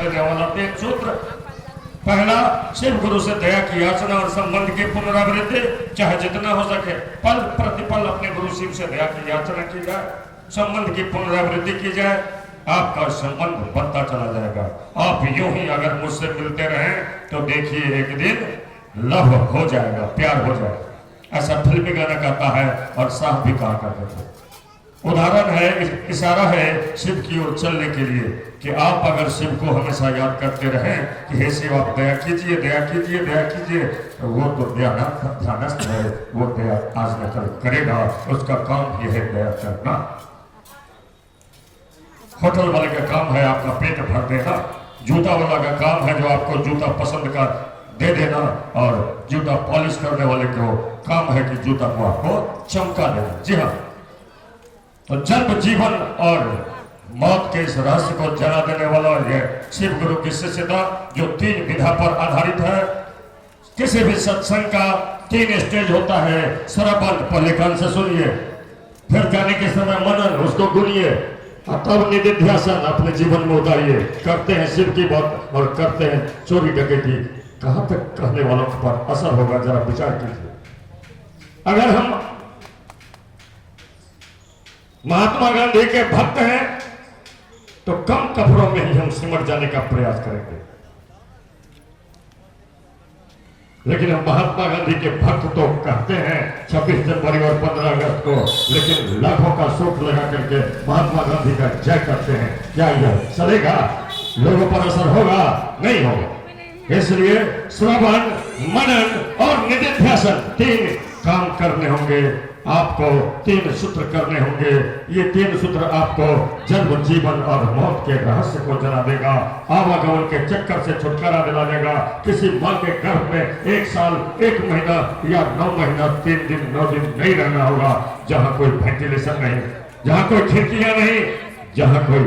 देने वाला 3 सूत्र। पहला, शिव गुरु से दया की याचना और संबंध की पुनरावृत्ति, चाहे जितना हो सके पल प्रतिपल अपने गुरु शिव से दया की याचना की जाए, संबंध की पुनरावृत्ति की जाए, आपका संबंध बढ़ता चला जाएगा। आप यूं ही अगर मुझसे मिलते रहें तो देखिए एक दिन लव हो जाएगा, प्यार हो जाएगा। ऐसा फिल्मी गाना कहता है और साहब भी कहा करते थे। उदाहरण है, इशारा है शिव की ओर चलने के लिए कि आप अगर शिव को हमेशा याद करते रहें कि हे शिव आप दया कीजिए, दया कीजिए, दया कीजिए, तो वो तो ध्यानस्थ है, वो दया आज न कल करेगा। उसका काम ही है दया करना। होटल वाले का काम है आपका पेट भर देना, जूता वाला का काम है जो आपको जूता पसंद का दे देना, और जूता पॉलिश करने वाले को काम है कि जूता को आपको चमका देना। जी हाँ, तो जन्म जीवन और मौत के इस रहस्य को जला देने वाला यह शिव गुरु की शिष्यता जो 3 विधा पर आधारित है। किसी भी सत्संग का 3 स्टेज होता है। श्रवण, पहले कान से सुनिए, फिर जाने के समय मनन, उसको गुनिए, और तब निधिध्यासन अपने जीवन में उतारिए। करते हैं शिव की बात और करते हैं चोरी डकैती, कहां तक कहने वालों पर असर होगा, जरा विचार कीजिए। अगर हम महात्मा गांधी के भक्त हैं तो कम कपड़ों में ही हम सिमट जाने का प्रयास करेंगे, लेकिन हम महात्मा गांधी के भक्त तो कहते हैं 26 जनवरी और 15 अगस्त को, लेकिन लाखों का सूट लगा करके महात्मा गांधी का जय करते हैं। क्या यह चलेगा? लोगों पर असर होगा? नहीं होगा। इसलिए श्रवण, मनन और निधिध्यासन 3 काम करने होंगे आपको। 3 सूत्र करने होंगे। ये 3 सूत्र आपको जन्म जीवन और मौत के रहस्य को जला देगा, आवागमन के चक्कर से छुटकारा दिला देगा। किसी माँ के गर्भ में 1 साल 1 महीना या 9 महीना 3 दिन 9 दिन नहीं रहना होगा, जहाँ कोई वेंटिलेशन नहीं, जहाँ कोई खिड़कियां नहीं, जहाँ कोई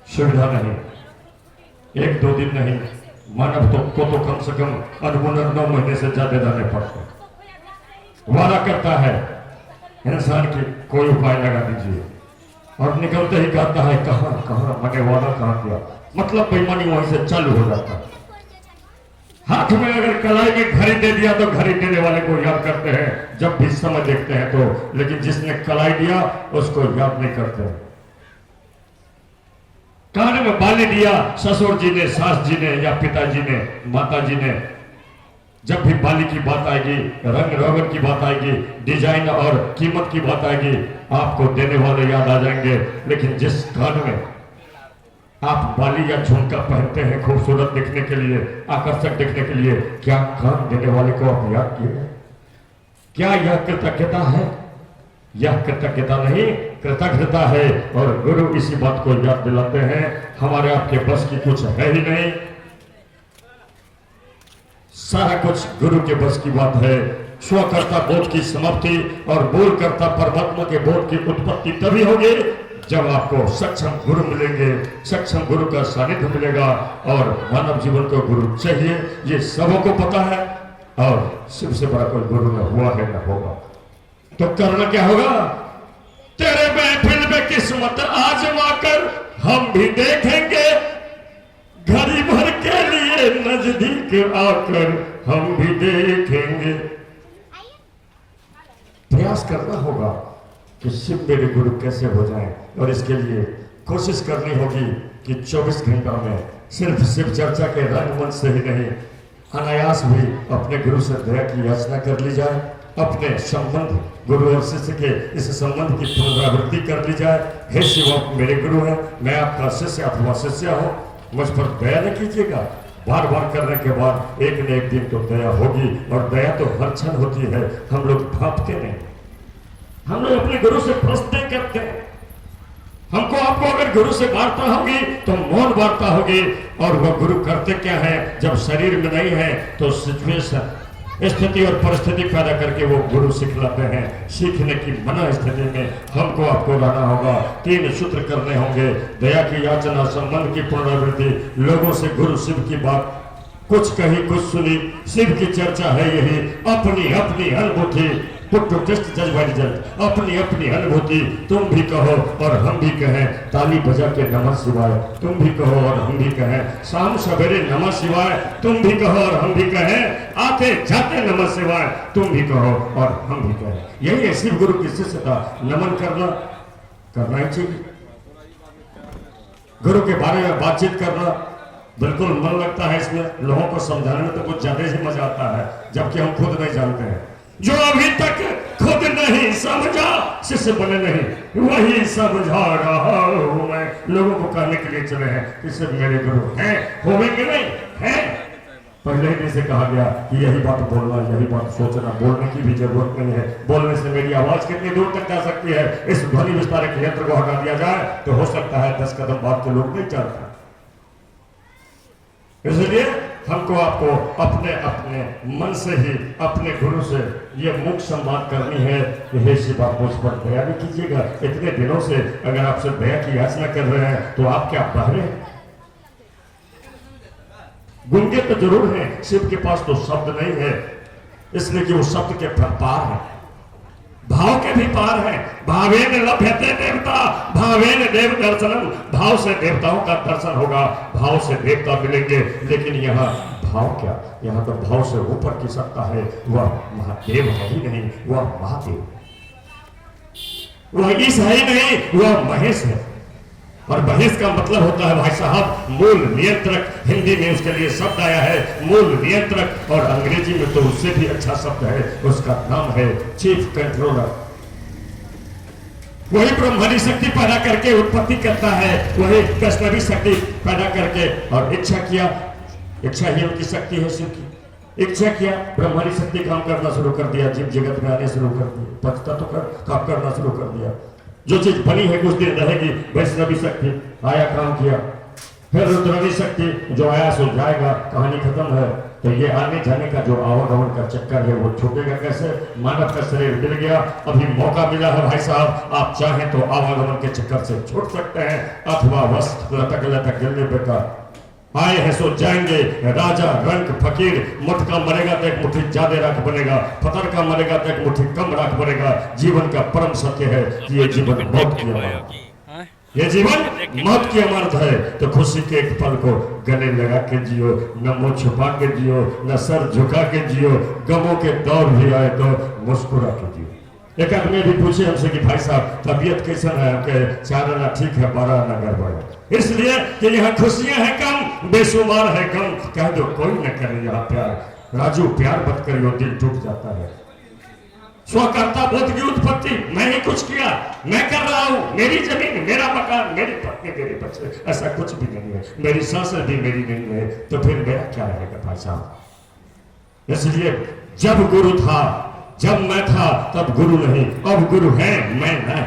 सुविधा नहीं। 1-2 दिन नहीं, मानव को तो कम से कम अनमुनर 9 महीने से ज्यादा रहने पड़ते। वादा करता है इंसान की कोई उपाय लगा दीजिए, और निकलते ही कहता है कहां मैंने वादा कहां किया। मतलब बेईमानी वहीं से चालू हो जाता है। हाथ में अगर कलाई में घड़ी दे दिया तो घड़ी देने वाले को याद करते हैं जब भी समय देखते हैं तो, लेकिन जिसने कलाई दिया उसको याद नहीं करते हैं। कान में बाली दिया ससुर जी ने, सास जी ने या पिताजी ने, माता जी ने, जब भी बाली की बात आएगी, रंग रोगन की बात आएगी, डिजाइन और कीमत की बात आएगी, आपको देने वाले याद आ जाएंगे। लेकिन जिस कान में आप बाली या झुमका पहनते हैं खूबसूरत दिखने के लिए, आकर्षक दिखने के लिए, क्या कान देने वाले को आप याद किए? क्या यह कृतज्ञता है? यह कृतज्ञता नहीं, कृतज्ञता है। और गुरु इसी बात को याद दिलाते हैं, हमारे आपके बस की कुछ है ही नहीं, सारा कुछ गुरु के बस की बात है। स्वकर्ता बोध की समाप्ति और बोलकर्ता परमात्मा के बोध की उत्पत्ति तभी होगी जब आपको सक्षम गुरु मिलेंगे, सक्षम गुरु का सानिध्य मिलेगा। और मानव जीवन को गुरु चाहिए, ये सबों को पता है, और शिव से बड़ा कोई गुरु न हुआ है न होगा। तो करना क्या होगा? तेरे महफिल में किस्मत आजमा कर हम भी देखेंगे, घड़ी भर के लिए नजदीक आकर हम भी देखेंगे। प्रयास करना होगा कि शिव मेरे गुरु कैसे हो जाएं, और इसके लिए कोशिश करनी होगी कि 24 घंटा में सिर्फ शिव चर्चा के रंगमंच से ही नहीं, अनायास भी अपने गुरु से दया की याचना कर ली जाए। अपने संबंध गुरु और शिष्य के इस संबंध की पुनरावृत्ति कर ली जाए। हे शिव, आप मेरे गुरु हैं, मैं आपका शिष्य अथवा शिष्या हूँ, मुझ पर दया न कीजिएगा। बार बार करने के बाद एक न एक दिन तो दया होगी, और दया तो हर क्षण होती है। हम लोग भापते नहीं, हम लोग अपने गुरु से प्रश्न करते हैं। हमको आपको अगर गुरु से वार्ता होगी तो मौन वार्ता होगी, और वह गुरु करते क्या है? जब शरीर में नहीं है तो सिचुएशन, स्थिति और परिस्थिति पैदा करके वो गुरु सिखलाते हैं। सीखने की मना स्थिति में हमको आपको रहना होगा। 3 सूत्र करने होंगे, दया की याचना, संबंध की पुनरावृत्ति, लोगों से गुरु शिव की बात कुछ कही कुछ सुनी, शिव की चर्चा है यही, अपनी अपनी अनुभूति पुट टू टेस्ट जज बाय रिजल्ट। अपनी अपनी अनुभूति तुम भी कहो और हम भी कहें, ताली बजा के नमः शिवाय तुम भी कहो और हम भी कहें, शाम सवेरे नमः शिवाय तुम भी कहो और हम भी कहें, आते जाते नमः शिवाय तुम भी कहो और हम भी कहें। यही है शिव गुरु की शिष्यता। नमन करना ही चाहिए। गुरु के बारे में बातचीत करना बिल्कुल मन लगता है। इसमें लोगों को समझाने में तो कुछ ज्यादा ही मजा आता है, जबकि हम खुद नहीं जानते हैं। जो अभी तक खुद नहीं समझा शिष्य बने नहीं, वही समझा रहा हूं मैं। लोगों को कहने के लिए चले हैं कि सिर्फ मेरे गुरु हैं, होंगे नहीं हैं। पहले ही से कहा गया कि यही बात बोलना, यही बात सोचना, बोलने की भी जरूरत नहीं है। बोलने से मेरी आवाज कितनी दूर तक जा सकती है, इस ध्वनि विस्तारक यंत्र को हटा दिया जाए तो हो सकता है 10 कदम बाद के लोग नहीं जानते। इसलिए हमको आपको अपने अपने मन से ही अपने गुरु से ये मुख संवाद करनी है कि हे शिव आप मुझ पर दया भी कीजिएगा। इतने दिनों से अगर आपसे दया की याचना कर रहे हैं तो आप क्या बहरे हैं? गूंगे तो जरूर हैं, शिव के पास तो शब्द नहीं है, इसलिए कि वो शब्द के पार है, भाव के भी पार है। भावेन लभ्यते देवता भावेन देव दर्शनम। भाव से देवताओं का दर्शन होगा, भाव से देवता मिलेंगे। लेकिन यहाँ भाव क्या, यहाँ तो भाव से ऊपर की सत्ता है। वह महादेव है ही नहीं, वह महादेव, वह ईश है ही नहीं, वह महेश है। और महेश का मतलब होता है भाई साहब मूल नियंत्रक। हिंदी में उसके लिए शब्द आया है मूल नियंत्रक, और अंग्रेजी में तो उससे भी अच्छा शब्द है, उसका नाम है चीफ कंट्रोलर। वही ब्रह्मांडी शक्ति पैदा करके उत्पत्ति करता है, वही वैष्णवी शक्ति पैदा करके, और इच्छा किया, इच्छा ही उनकी शक्ति है शिव की। इच्छा किया ब्रह्मांडी शक्ति काम करना शुरू कर दिया, जीव जगत में आने शुरू कर दिया, पचता तो काम करना शुरू कर दिया। जो चीज बनी है कुछ दिन रहेगी, वैष्णवी शक्ति आया काम किया, फिर रुद्रवी शक्ति जो आया सो जाएगा, कहानी खत्म है। तो ये आने जाने का जो आवागमन का चक्कर है वो छूटेगा कैसे? मानव का शरीर मिल गया, अभी मौका मिला है भाई साहब, आप चाहें तो आवागमन के चक्कर से छूट सकते हैं, अथवा बस लटक लटक गिरने बेटा आए हैं सो जाएंगे। राजा रंक फकीर, मुठ का मरेगा तो एक मुट्ठी ज्यादा राख बनेगा, फतर का मरेगा तो एक मुट्ठी कम राख बनेगा। जीवन का परम सत्य है कि ये जीवन मौत की अमानत, ये जीवन मौत की अमानत है। तो खुशी के एक पल को गले लगा के जियो, न मुंह छुपा के जियो, न सर झुका के जियो। गमों के दौर भी आए तो मुस्कुरा के जियो। एक आदमी भी पूछे हमसे कि भाई साहब तबीयत कैसन है आपके? 4 आना ठीक है, 12 आना गड़बड़ है। इसलिए कि यहाँ खुशियां हैं कम, बेशुमार है कम। कह दो कोई न करे यहाँ प्यार, राजू प्यार मत करियो, दिल टूट जाता है। स्वकर्ता बोध की उत्पत्ति, मैंने कुछ किया, मैं कर रहा हूँ, मेरी जमीन, मेरा मकान, मेरी पत्नी, मेरे बच्चे, ऐसा कुछ भी नहीं है। मेरी सांस भी मेरी नहीं है, तो फिर मेरा क्या रहेगा भाई साहब? इसलिए जब गुरु था, जब मैं था तब गुरु नहीं, अब गुरु है मैं नहीं।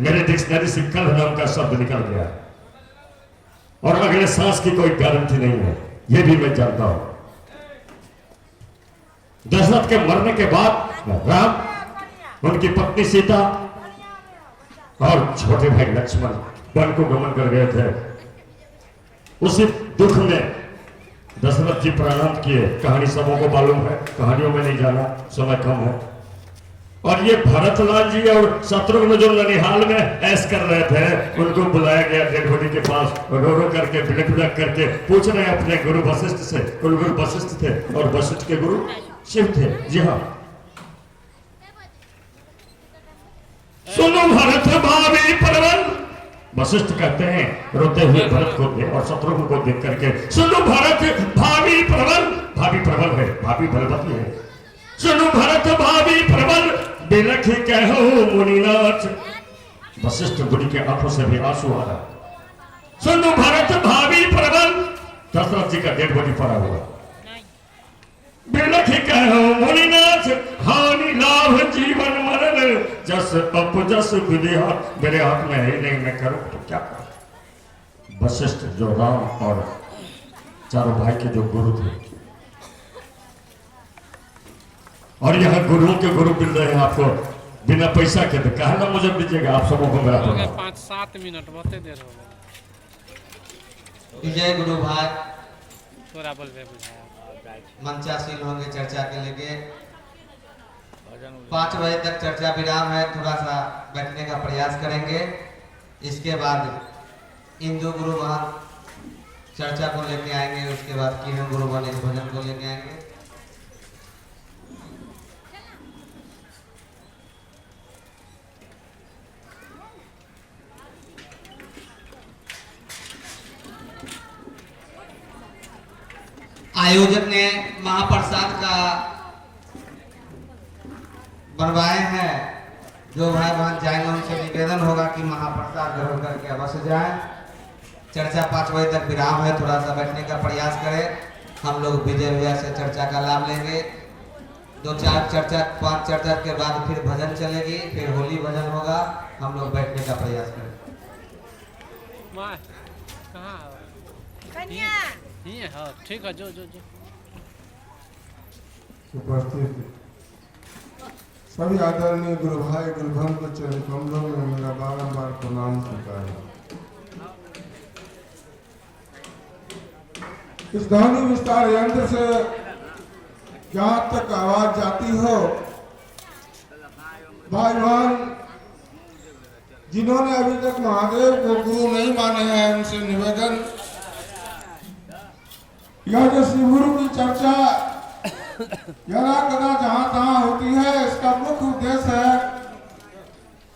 मेरे डिक्शनरी से कल नाम का शब्द निकल गया, और अगले सांस की कोई गारंटी नहीं है, ये भी मैं जानता हूं। दशरथ के मरने के बाद राम, उनकी पत्नी सीता और छोटे भाई लक्ष्मण वन को गमन कर गए थे। उसी दुख में दशरथ जी प्रणाम किए। कहानी सबों को मालूम है, कहानियों में नहीं जाना, समय कम है। और ये भरतलाल जी और शत्रुघ्न जो ननिहाल में ऐश कर रहे थे, उनको बुलाया गया डेड बॉडी के पास, रो रो करके बिलख बिलख करके पूछ रहे अपने गुरु वशिष्ठ से। गुरु वशिष्ठ थे और वशिष्ठ के गुरु शिव थे। जी हाँ, सुनो भरत भावी परवल, वशिष्ठ कहते हैं रोते हुए भरत को और शत्रुघ्न को देख करके, सुनो भरत भावी प्रबल, भावी प्रबल है, भावी बलवती है। सुनो भरत भावी प्रबल, बिलख कहो मुनिनाथ। वशिष्ठ बुढ़ी के आंखों से भी आंसू आ रहा। सुनो भरत भावी प्रबल, दशरथ जी का डेड बॉडी पड़ा हुआ। बिलख कहो मुनिनाथ, हानि लाभ जीवन मरण, जस अप जस विदेहा, मेरे हाथ में है नहीं, मैं करूं तो क्या करूं? वशिष्ठ जो राम और चारों भाई के जो गुरु थे, और यहाँ गुरुओं के गुरु मिल रहे हैं आपको बिना पैसा के, तो कहा ना मुझे दीजिएगा, आप सबों को मेरा 5-7 मिनट बहुते देर हो गया। विजय गुरु भाई थोड़ा बोल बुझाया मंचासीन होंगे चर्चा के लेके। 5 बजे तक चर्चा विराम है, थोड़ा सा बैठने का प्रयास करेंगे। इसके बाद इंदु गुरु वहाँ चर्चा को लेके आएंगे, उसके बाद किरण गुरु वाले इस भजन को लेके आएंगे। आयोजक ने महाप्रसाद का बनवाए हैं, जो भाई बहन जाएंगे उनसे निवेदन होगा कि महाप्रसाद ग्रहण करके अवश्य जाएं। चर्चा 5 बजे तक विराम है, थोड़ा सा बैठने का प्रयास करें। हम लोग विजय भैया से चर्चा का लाभ लेंगे। 2-4 चर्चा 5 चर्चा के बाद फिर भजन चलेगी, फिर होली भजन होगा। हम लोग बैठने का प्रयास करें। माँ कहाँ हो? कन्या ही है, हाँ ठीक है, जो जो जो उपस्थित सभी आदरणीय गुरु भाई गुरु भक्त के चरण कमलों में मेरा बारंबार प्रणाम स्वीकार है। इस ध्वनि विस्तार यंत्र से जहाँ तक आवाज जाती हो, भाई बहन जिन्होंने अभी तक महादेव को गुरु नहीं माने हैं, उनसे निवेदन, यह जो शिवगुरु की चर्चा यदा कदा जहाँ तहाँ होती है, इसका मुख्य उद्देश्य है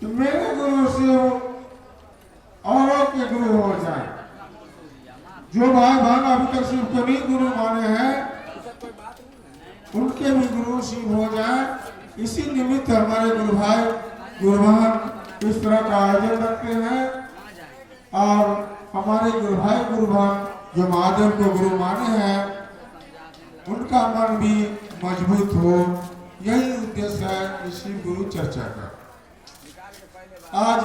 कि मेरे गुरु शिव औरों के गुरु हो जाए। जो भाई बहन अभी तक शिव को नहीं गुरु माने हैं, उनके भी गुरु शिव हो जाए। इसी निमित्त हमारे गुरु भाई गुरु बहन इस तरह का आयोजन रखते हैं, और हमारे गुरु भाई गुरु बहन जो महादेव को गुरु माने हैं, उनका मन भी मजबूत हो, यही उद्देश्य है इसी गुरु चर्चा का। आज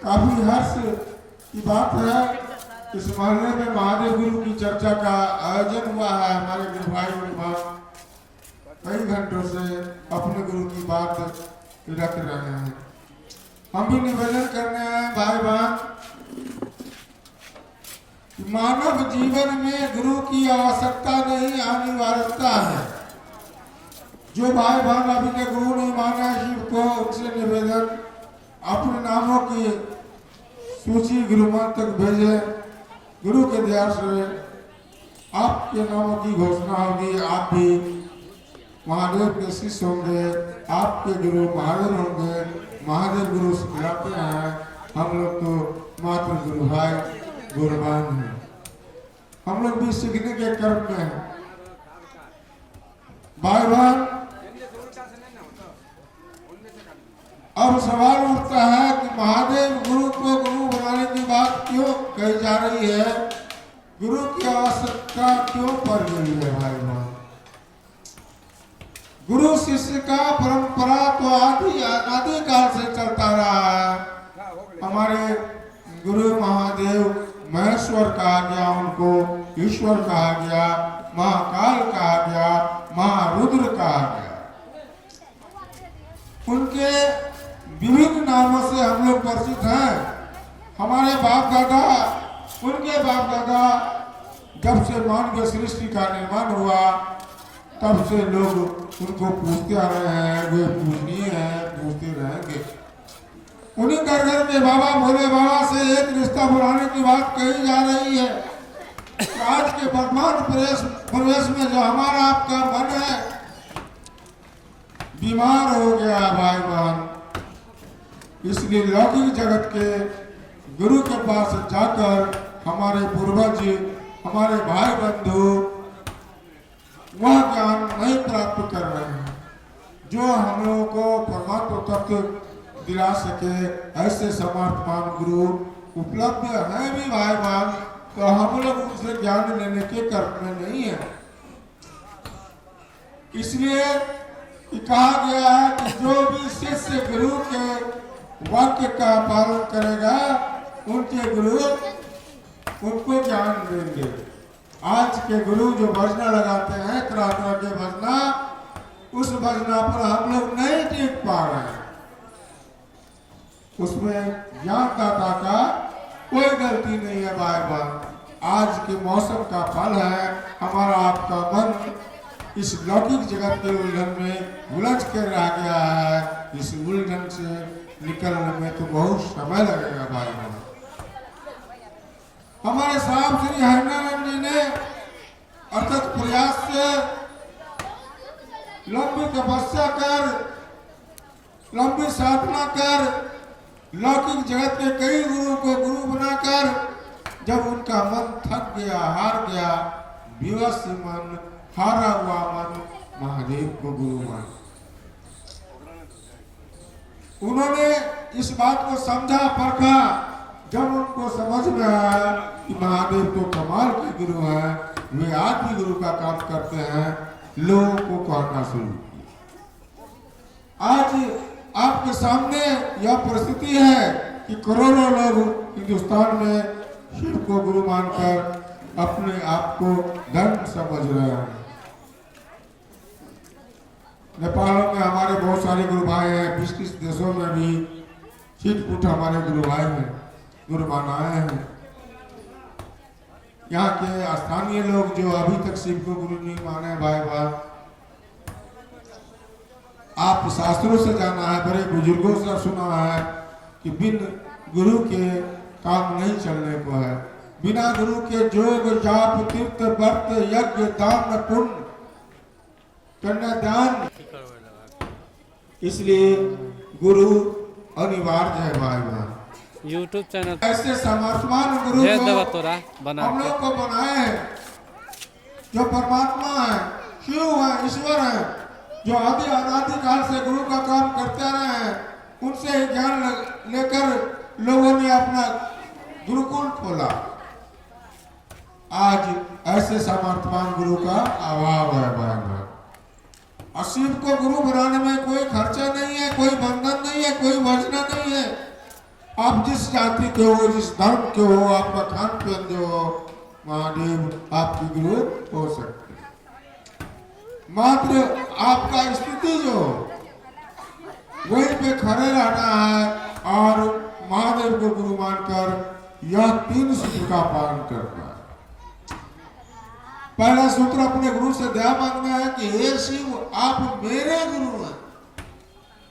काफी हर्ष की बात है, इस महीने में महादेव गुरु की चर्चा का आयोजन हुआ है। हमारे गुरु भाई गुरु बहन कई घंटों से अपने गुरु की बात रख रहे हैं। हम भी निवेदन करने हैं भाई बहन, मानव जीवन में गुरु की आवश्यकता नहीं, अनिवार्यता है। जो भाई बहन अभी तक गुरु नहीं माना शिव को, उनसे निवेदन अपने नामों की सूची गुरु मन तक भेजे। गुरु के दया से आपके नामों की घोषणा होगी, आप भी महादेव के शिष्य होंगे, आपके गुरु महादेव होंगे। महादेव गुरु सिखाते हैं, हम लोग तो मात्र गुरु भाई गुरुबान है, हम लोग भी सीखने के क्रम में हैं। भाई बहन, अब सवाल उठता है कि महादेव गुरु को गुरु बनाने की बात क्यों कही जा रही है, गुरु की आवश्यकता क्यों पड़ गई है। भाई बहन, गुरु शिष्य का परंपरा तो आदि काल से चलता रहा है। हमारे गुरु महादेव महेश्वर कहा गया, उनको ईश्वर कहा गया, महाकाल कहा गया, महारुद्र कहा गया। उनके विभिन्न नामों से हम लोग परिचित हैं। हमारे बाप दादा, उनके बाप दादा, जब से मानव सृष्टि का निर्माण हुआ, तब से लोग उनको पूछते आ रहे हैं, वे पूजनीय हैं, पूछते रहेंगे। उन्हीं घर के बाबा भोले बाबा से एक रिश्ता बुलाने की बात कही जा रही है। आज के वर्तमान प्रवेश में जो हमारा आपका मन है बीमार हो गया भाई बहन, इसलिए लौकिक जगत के गुरु के पास जाकर हमारे पूर्वज, हमारे भाई बंधु वह ज्ञान नहीं प्राप्त कर रहे हैं जो हम लोगों को परमात्मा तत्व दिला सके। ऐसे समर्थमान गुरु उपलब्ध है भी भाई बहन, तो हम लोग उनसे ज्ञान लेने के क्रम में नहीं है। इसलिए कहा गया है कि जो भी शिष्य गुरु के वाक्य का पालन करेगा, उनके गुरु उनको ज्ञान देंगे। आज के गुरु जो भजना लगाते हैं, तरह तरह के भजना, उस भजना पर हम लोग नहीं टिक पा रहे हैं। उसमें ज्ञानदाता का कोई गलती नहीं है भाई बहन। आज के मौसम का फल है हमारा आपका मन, इस लौकिक जगत के उलझन में उलझ कर रह गया है। इस उलझन से निकलने में तो बहुत समय लगेगा भाई बहन। हमारे साहब श्री हरिनारायण जी ने अथक प्रयास से लंबी तपस्या कर, लंबी साधना कर, लौकिक जगत के कई गुरु को गुरु बनाकर जब उनका मन थक गया, हार गया, विवश मन, हारा हुआ मन महादेव को गुरु मान। उन्होंने इस बात को समझा, परखा। जब उनको समझ में आया कि महादेव तो कमाल के गुरु हैं, वे आज भी गुरु का काम करते हैं, लोगों को कहना शुरू किया। आज आपके सामने यह परिस्थिति है कि करोड़ों लोग हिंदुस्तान में शिव को गुरु मानकर अपने आप को धर्म समझ रहे हैं। नेपाल में हमारे बहुत सारे गुरु भाई हैं, 20-30 देशों में भी छिटपुट हमारे गुरु भाई हैं, गुरु मानाए हैं। यहाँ के स्थानीय लोग जो अभी तक शिव को गुरु नहीं माने, भाई भाई आप शास्त्रों से जाना है, बड़े बुजुर्गों से सुना है कि बिन गुरु के काम नहीं चलने को है। बिना गुरु के जोग जाप तीर्थ व्रत यज्ञ दान पुण्य कन्यादान, इसलिए गुरु अनिवार्य है भाई बहन। यूट्यूब चैनल ऐसे समर्थमान गुरु को हम लोग को बनाए हैं, जो परमात्मा है, शिव है, ईश्वर है, जो आदि अनादि काल से गुरु का काम करते रहे हैं। उनसे ही ज्ञान लेकर लोगों ने अपना गुरुकुल खोला। आज ऐसे समर्थमान गुरु का अभाव है भाई बहन। और शिव को गुरु बनाने में कोई खर्चा नहीं है, कोई बंधन नहीं है, कोई वचना नहीं है। आप जिस जाति के हो, जिस धर्म के हो, आपका खान पीन जो हो, महादेव आपकी गुरु हो सकते हैं। मात्र आपका स्थिति जो वहीं पे खड़े रहना है और महादेव को गुरु मानकर यह 3 सूत्र का पालन करना है। पहला सूत्र अपने गुरु से दया मांगना है कि हे शिव, आप मेरे गुरु हैं,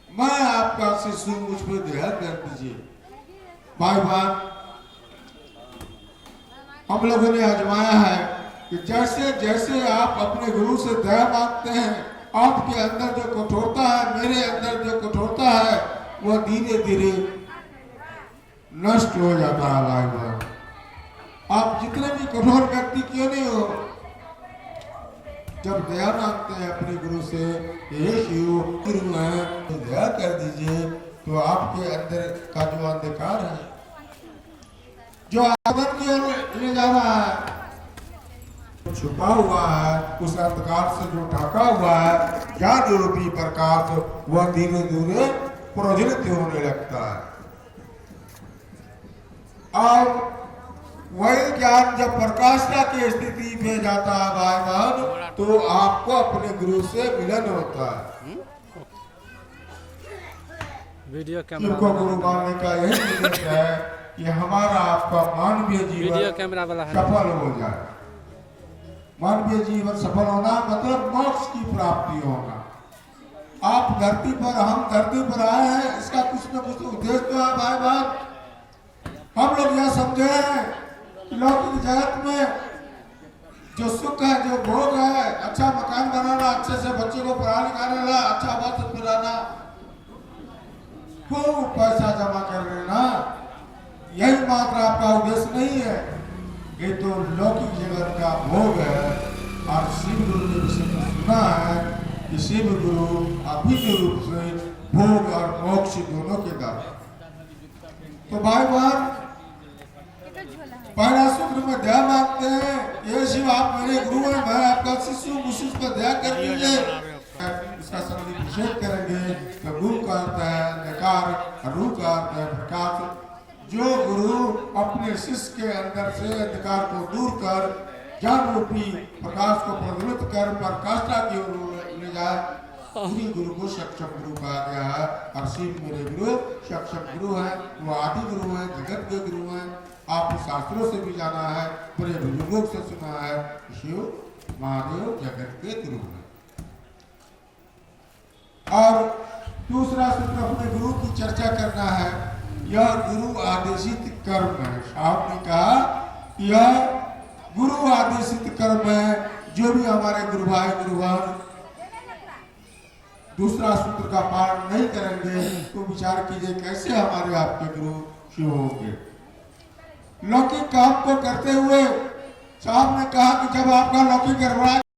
मैं आपका शिष्य, मुझ पर दया कर दीजिए। भाई बहन, हम लोगों ने आजमाया है कि जैसे जैसे आप अपने गुरु से दया मांगते हैं, आपके अंदर जो कठोरता है, मेरे अंदर जो कठोरता है, वह धीरे धीरे नष्ट हो जाता है। भाई बहन, आप जितने भी कठोर व्यक्ति क्यों नहीं हो, जब दया मांगते हैं अपने गुरु से, हे शिव गुरु हैं तो दया कर दीजिए, तो आपके अंदर का जो अंधकार है, जो आदत की ओर ले जा रहा है, छुपा हुआ है, उस अंधकार से जो ढका हुआ है ज्ञान रूपी प्रकाश, वह धीरे धीरे प्रज्वलित होने लगता है। और वही ज्ञान जब प्रकाशता की स्थिति में जाता है भाई बहन, तो आपको अपने गुरु से मिलन होता है। वीडियो कैमरा को गुरु मानने का यही उद्देश्य है कि हमारा आपका मानवीय वीडियो जीवन कैमरा वाला है। सफल हो जाए। मानवीय जीवन सफल होना मतलब मोक्ष की प्राप्ति होना। आप धरती पर, हम धरती पर आए हैं, इसका कुछ न कुछ उद्देश्य तो है भाई बहन। हम लोग यह समझे हैं कि लौकिक जगत में जो सुख है, जो भोग है, अच्छा मकान बनाना, अच्छे से बच्चे को पढ़ा लिखाना, अच्छा वस्त्र पिलाना, खूब पैसा जमा कर लेना, यही मात्र आपका उद्देश्य नहीं है। ये तो लौकिक जगत का भोग है। और शिव गुरु के विषय में सुना है कि शिव गुरु अभिन्न रूप से भोग और मोक्ष दोनों के दाता। तो भाई बहन, पहला सूत्र में दया मांगते हैं, ये शिव आप मेरे गुरु हैं, मैं आपका शिष्य हूँ, मुझ पर दया कर दीजिए। इसका संगीत निषेध करेंगे तो गुरु का अर्थ है नकार, रू का अर्थ है प्रकाश। जो गुरु अपने शिष्य के अंदर से अंधकार को दूर कर ज्ञान रूपी प्रकाश को प्रज्वलित कर प्रकाष्ठा की ओर ले जाए, उसी गुरु को सक्षम गुरु कहा गया है। और शिव मेरे गुरु सक्षम गुरु हैं, वो आदि गुरु हैं, जगत के गुरु हैं। आप शास्त्रों से भी जाना है, बड़े बुजुर्गों से सुना है, शिव महादेव जगत के गुरु हैं। और दूसरा सूत्र अपने गुरु की चर्चा करना है। यह गुरु आदेशित कर्म है। साहब ने कहा यह गुरु आदेशित कर्म है। जो भी हमारे गुरु भाई गुरु बहन दूसरा सूत्र का पालन नहीं करेंगे तो विचार कीजिए कैसे हमारे आपके गुरु शिव होंगे। लौकिक काम को करते हुए साहब ने कहा कि जब आपका लौकिक गड़बड़ा